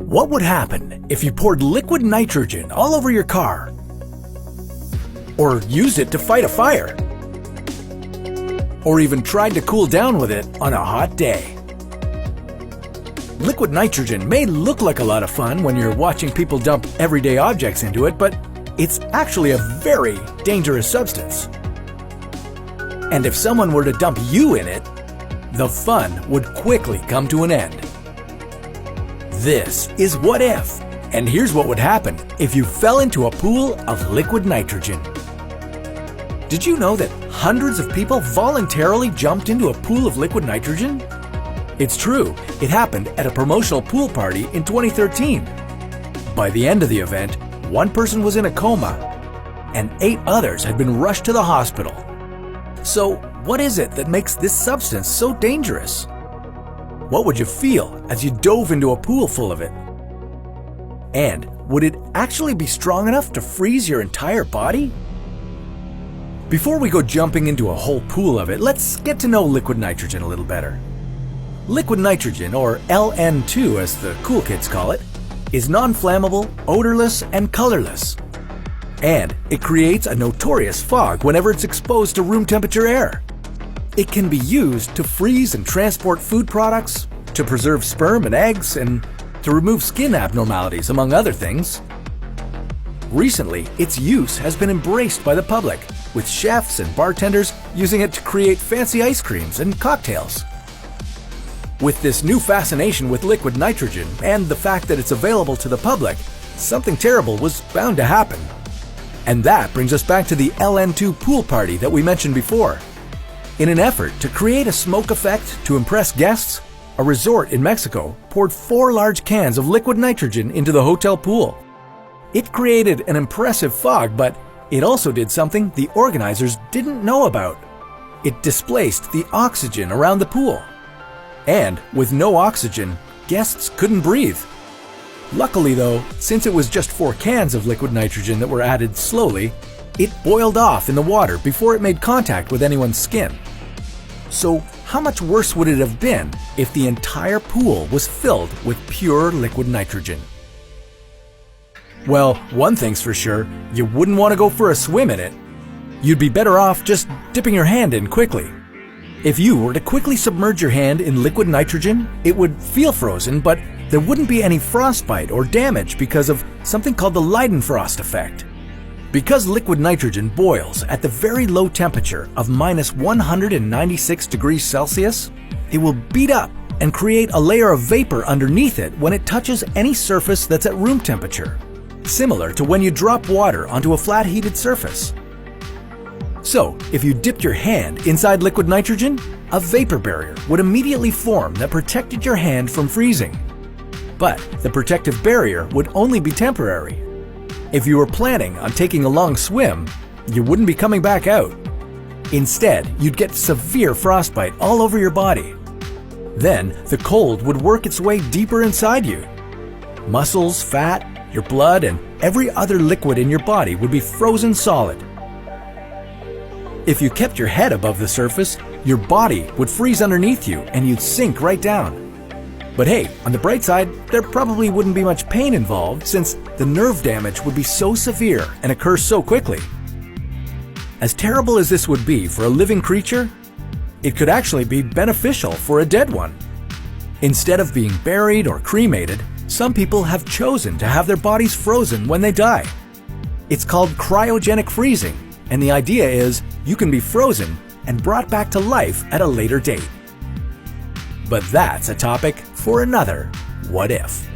What would happen if you poured liquid nitrogen all over your car? Or used it to fight a fire? Or even tried to cool down with it on a hot day? Liquid nitrogen may look like a lot of fun when you're watching people dump everyday objects into it, but it's actually a very dangerous substance. And if someone were to dump you in it, the fun would quickly come to an end. This is What If, and here's what would happen if you fell into a pool of liquid nitrogen. Did you know that hundreds of people voluntarily jumped into a pool of liquid nitrogen? It's true, it happened at a promotional pool party in 2013. By the end of the event, one person was in a coma, and 8 others had been rushed to the hospital. So, what is it that makes this substance so dangerous? What would you feel as you dove into a pool full of it? And would it actually be strong enough to freeze your entire body? Before we go jumping into a whole pool of it, let's get to know liquid nitrogen a little better. Liquid nitrogen, or LN2 as the cool kids call it, is non-flammable, odorless, and colorless. And it creates a notorious fog whenever it's exposed to room temperature air. It can be used to freeze and transport food products, to preserve sperm and eggs, and to remove skin abnormalities, among other things. Recently, its use has been embraced by the public, with chefs and bartenders using it to create fancy ice creams and cocktails. With this new fascination with liquid nitrogen and the fact that it's available to the public, something terrible was bound to happen. And that brings us back to the LN2 pool party that we mentioned before. In an effort to create a smoke effect to impress guests, a resort in Mexico poured 4 large cans of liquid nitrogen into the hotel pool. It created an impressive fog, but it also did something the organizers didn't know about. It displaced the oxygen around the pool. And with no oxygen, guests couldn't breathe. Luckily though, since it was just 4 cans of liquid nitrogen that were added slowly, it boiled off in the water before it made contact with anyone's skin. So how much worse would it have been if the entire pool was filled with pure liquid nitrogen? Well, one thing's for sure, you wouldn't want to go for a swim in it. You'd be better off just dipping your hand in quickly. If you were to quickly submerge your hand in liquid nitrogen, it would feel frozen, but there wouldn't be any frostbite or damage because of something called the Leidenfrost effect. Because liquid nitrogen boils at the very low temperature of -196 degrees Celsius, it will beat up and create a layer of vapor underneath it when it touches any surface that's at room temperature, similar to when you drop water onto a flat heated surface. So, if you dipped your hand inside liquid nitrogen, a vapor barrier would immediately form that protected your hand from freezing. But the protective barrier would only be temporary. If you were planning on taking a long swim, you wouldn't be coming back out. Instead, you'd get severe frostbite all over your body. Then, the cold would work its way deeper inside you. Muscles, fat, your blood, and every other liquid in your body would be frozen solid. If you kept your head above the surface, your body would freeze underneath you and you'd sink right down. But hey, on the bright side, there probably wouldn't be much pain involved since the nerve damage would be so severe and occur so quickly. As terrible as this would be for a living creature, it could actually be beneficial for a dead one. Instead of being buried or cremated, some people have chosen to have their bodies frozen when they die. It's called cryogenic freezing, and the idea is you can be frozen and brought back to life at a later date. But that's a topic for another What If.